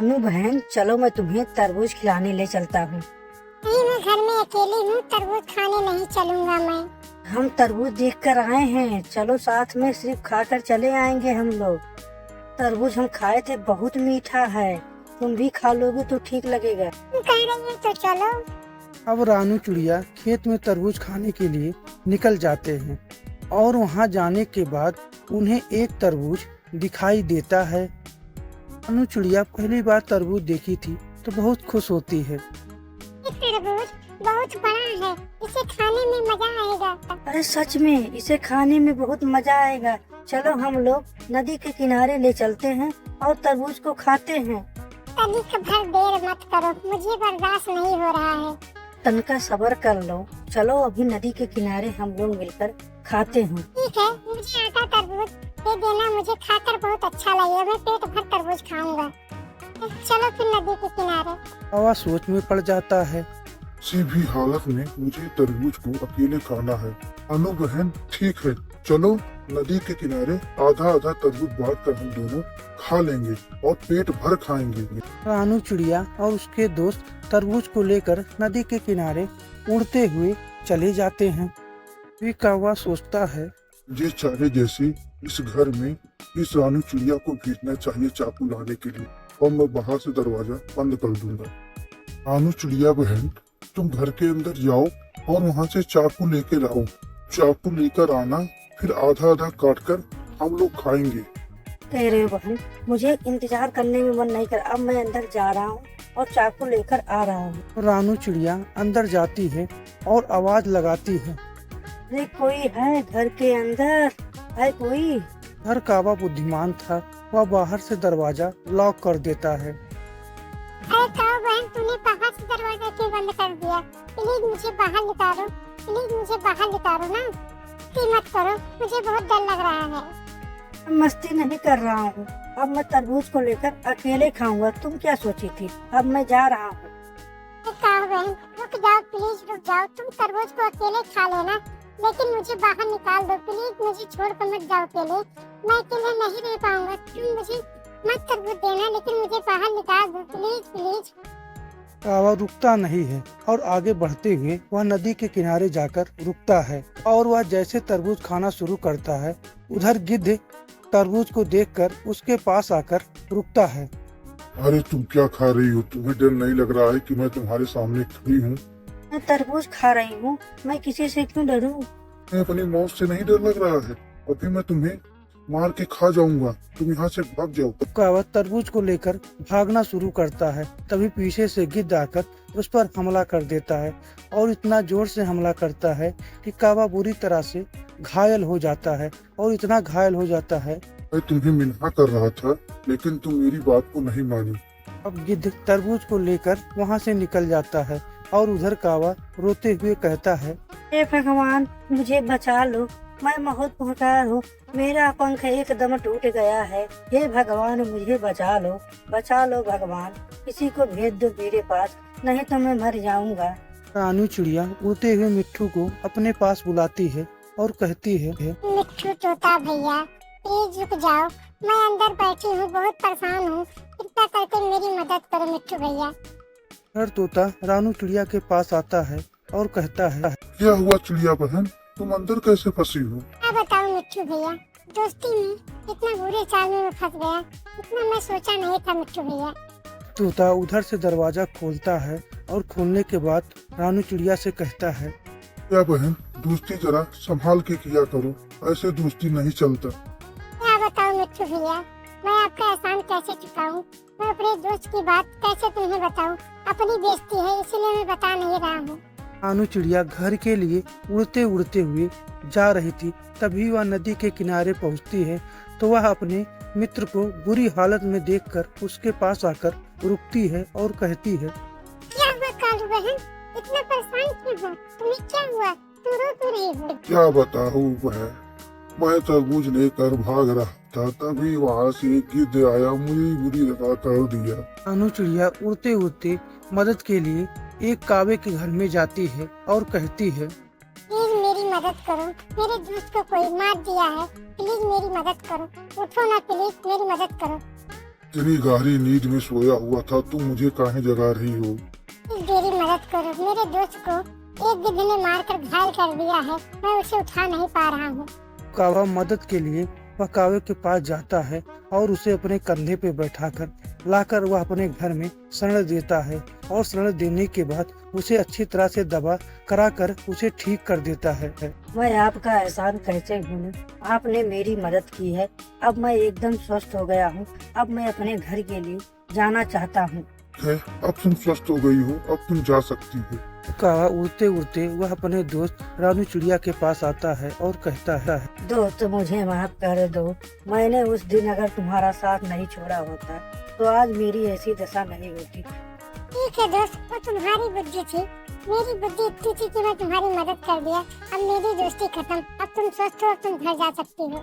अनु बहन, चलो मैं तुम्हें तरबूज खिलाने ले चलता हूँ। नहीं, मैं घर में अकेली हूँ, तरबूज खाने नहीं चलूंगा मैं। हम तरबूज देख कर आए हैं, चलो साथ में सिर्फ खाकर चले आएंगे हम लोग। तरबूज हम खाए थे, बहुत मीठा है, तुम भी खा लोगे तो ठीक लगेगा। तुम कह रही हो तो चलो। अब रानू चिड़िया खेत में तरबूज खाने के लिए निकल जाते हैं और वहां जाने के बाद उन्हें एक तरबूज दिखाई देता है। रानू चिड़िया पहली बार तरबूज देखी थी तो बहुत खुश होती है। ये तरबूज बहुत बड़ा है, इसे खाने में मजा आएगा। अरे सच में, इसे खाने में बहुत मजा आएगा। चलो हम लोग नदी के किनारे ले चलते हैं और तरबूज को खाते हैं। तनिक भर देर मत करो, मुझे बर्दाश्त नहीं हो रहा है। तनका सब्र कर लो, चलो अभी नदी के किनारे हम लोग मिलकर खाते हैं। ठीक है, मुझे आटा तरबूज दे देना, मुझे खाकर बहुत अच्छा लगेगा, मैं पेट भर तरबूज खाऊंगा। चलो फिर नदी के किनारे। कौवा सोच में पड़ जाता है। किसी भी हालत में मुझे तरबूज को अकेले खाना है। अनु बहन ठीक है, चलो नदी के किनारे आधा आधा तरबूज बांट कर हम दोनों खा लेंगे और पेट भर खाएंगे। रानू चिड़िया और उसके दोस्त तरबूज को लेकर नदी के किनारे उड़ते हुए चले जाते हैं। फिर कौवा सोचता है, मुझे चाहे जैसे इस घर में इस रानू चिड़िया को भेजना चाहिए चाकू लाने के लिए, और मैं बाहर से दरवाजा बंद कर दूंगा। रानू चिड़िया बहन, तुम घर के अंदर जाओ और वहाँ से चाकू लेके लाओ। चाकू लेकर आना, फिर आधा आधा काट कर हम लोग खाएंगे। कह रहे हो बहन, मुझे इंतजार करने में मन नहीं कर, अब मैं अंदर जा रहा हूँ और चाकू लेकर आ रहा हूँ। रानू चिड़िया अंदर जाती है और आवाज लगाती है। अरे कोई है घर के अंदर? है कोई? हर कौवा बुद्धिमान था, वह बाहर से दरवाजा लॉक कर देता है। अरे कहो बहन, तूने बाहर से दरवाजा क्यों बंद कर दिया? प्लीज मुझे बाहर निकालो, प्लीज मुझे बाहर निकालो ना। मस्ती मत करो, मुझे बहुत डर लग रहा है। मस्ती नहीं कर रहा हूँ, अब मैं तरबूज को लेकर अकेले खाऊंगा। तुम क्या सोची थी? अब मैं जा रहा हूँ। कहो बहन, रुक जाओ, प्लीज रुक जाओ। तुम तरबूज को अकेले खा लेना, लेकिन मुझे बाहर निकाल दो प्लीज। मुझे छोड़ कर मत जाओ अकेले, मैं अकेले नहीं रह पाऊंगा। तुम मुझे मत तरबूज देना, लेकिन मुझे बाहर निकाल दो प्लीज प्लीज। कौवा रुकता नहीं है और आगे बढ़ते हुए वह नदी के किनारे जाकर रुकता है और वह जैसे तरबूज खाना शुरू करता है, उधर गिद्ध तरबूज को देखकर उसके पास आकर रुकता है। अरे तुम क्या खा रही हो? तुम्हें डर नहीं लग रहा है कि मैं तुम्हारे सामने खड़ी हूँ? मैं तरबूज खा रही हूँ, मैं किसी से क्यों डरूं? मैं अपनी मौत से नहीं डर लग रहा है, अभी मैं तुम्हें मार के खा जाऊंगा। तुम यहाँ से भाग जाओ। कौवा तरबूज को लेकर भागना शुरू करता है, तभी पीछे से गिद्ध आकर उस पर हमला कर देता है और इतना जोर से हमला करता है कि कौवा बुरी तरह से घायल हो जाता है और इतना घायल हो जाता है। मैं तुम्हें मिन्हा कर रहा था, लेकिन तुम मेरी बात को नहीं मानी। अब गिद्ध तरबूज को लेकर वहाँ से निकल जाता है और उधर कौवा रोते हुए कहता है, हे भगवान, मुझे बचा लो, मैं बहुत बेकार हूँ, मेरा पंख एकदम टूट गया है। हे भगवान, मुझे बचा लो भगवान, किसी को भेज दो मेरे पास, नहीं तो मैं मर जाऊंगा। रानू चिड़िया उड़ते हुए मिट्ठू को अपने पास बुलाती है और कहती है, मिट्ठू तोता भैया, प्लीज रुक जाओ, मैं अंदर बैठी हूँ, बहुत परेशान हूँ, कृपया करके मेरी मदद करो मिट्ठू भैया। हर तोता रानू चिड़िया के पास आता है और कहता है, क्या हुआ चिड़िया बहन, तुम अंदर कैसे फंसी हो? क्या बताऊँ मिट्ठू भैया, दोस्ती में इतना बुरे चाल में मैं फंस गया, इतना मैं सोचा नहीं था मिट्ठू भैया। तोता उधर से दरवाजा खोलता है और खोलने के बाद रानू चिड़िया से कहता है, क्या बहन, दोस्ती जरा संभाल के किया करो, ऐसे दोस्ती नहीं चलता। क्या बताऊँ मिट्ठू भैया, मैं आपका एहसान कैसे चुकाऊं? मैं अपने दोस्त की बात कैसे तुम्हें बताऊं? अपनी बेइज्जती है, इसलिए मैं बता नहीं रहा हूँ। रानू चिड़िया घर के लिए उड़ते उड़ते हुए जा रही थी, तभी वह नदी के किनारे पहुंचती है तो वह अपने मित्र को बुरी हालत में देखकर उसके पास आकर रुकती है और कहती है, क्या हुआ कालू बहन, इतना परेशान क्यों हो? तुम्हें क्या हुआ? तू रो क्यों रही हो? क्या बताऊँ बहन, मैं तरबूज लेकर भाग रहा था, तभी वहाँ से एक गिद्ध आया, मुझे बुरी तरह कर दिया। रानू चिड़िया उड़ते उड़ते मदद के लिए एक कौवे के घर में जाती है और कहती है, प्लीज मेरी मदद करो, मेरे दोस्त को कोई मार दिया है, प्लीज मेरी मदद करो, उठो ना प्लीज, मेरी मदद करो। इतनी गहरी नींद में सोया हुआ था, तुम मुझे काहे जगा रही हो? मेरी मदद करो, मेरे दोस्त को एक गिद्ध ने मारकर घायल कर दिया है, मैं उसे उठा नहीं पा रहा हूँ। कावा मदद के लिए वह कावे के पास जाता है और उसे अपने कंधे पे बैठाकर लाकर वह अपने घर में शरण देता है और शरण देने के बाद उसे अच्छी तरह से दवा कराकर उसे ठीक कर देता है। मैं आपका एहसान कैसे भूलूं? आपने मेरी मदद की है। अब मैं एकदम स्वस्थ हो गया हूँ। अब मैं अपने घर के लिए जाना चाहता हूँ। है, अब तुम स्वस्थ हो गई हो, अब तुम जा सकती हो। कावा उड़ते उड़ते वह अपने दोस्त रानू चिड़िया के पास आता है और कहता है, दोस्त मुझे माफ कर दो। मैंने उस दिन अगर तुम्हारा साथ नहीं छोड़ा होता तो आज मेरी ऐसी दशा नहीं होती। ठीक है दोस्त, वो तुम्हारी बुद्धि थी, मेरी बुद्धि इतनी थी कि मैं तुम्हारी मदद कर दिया। अब मेरी दोस्ती खत्म, अब तुम स्वस्थ हो, अब तुम घर जा सकती हो।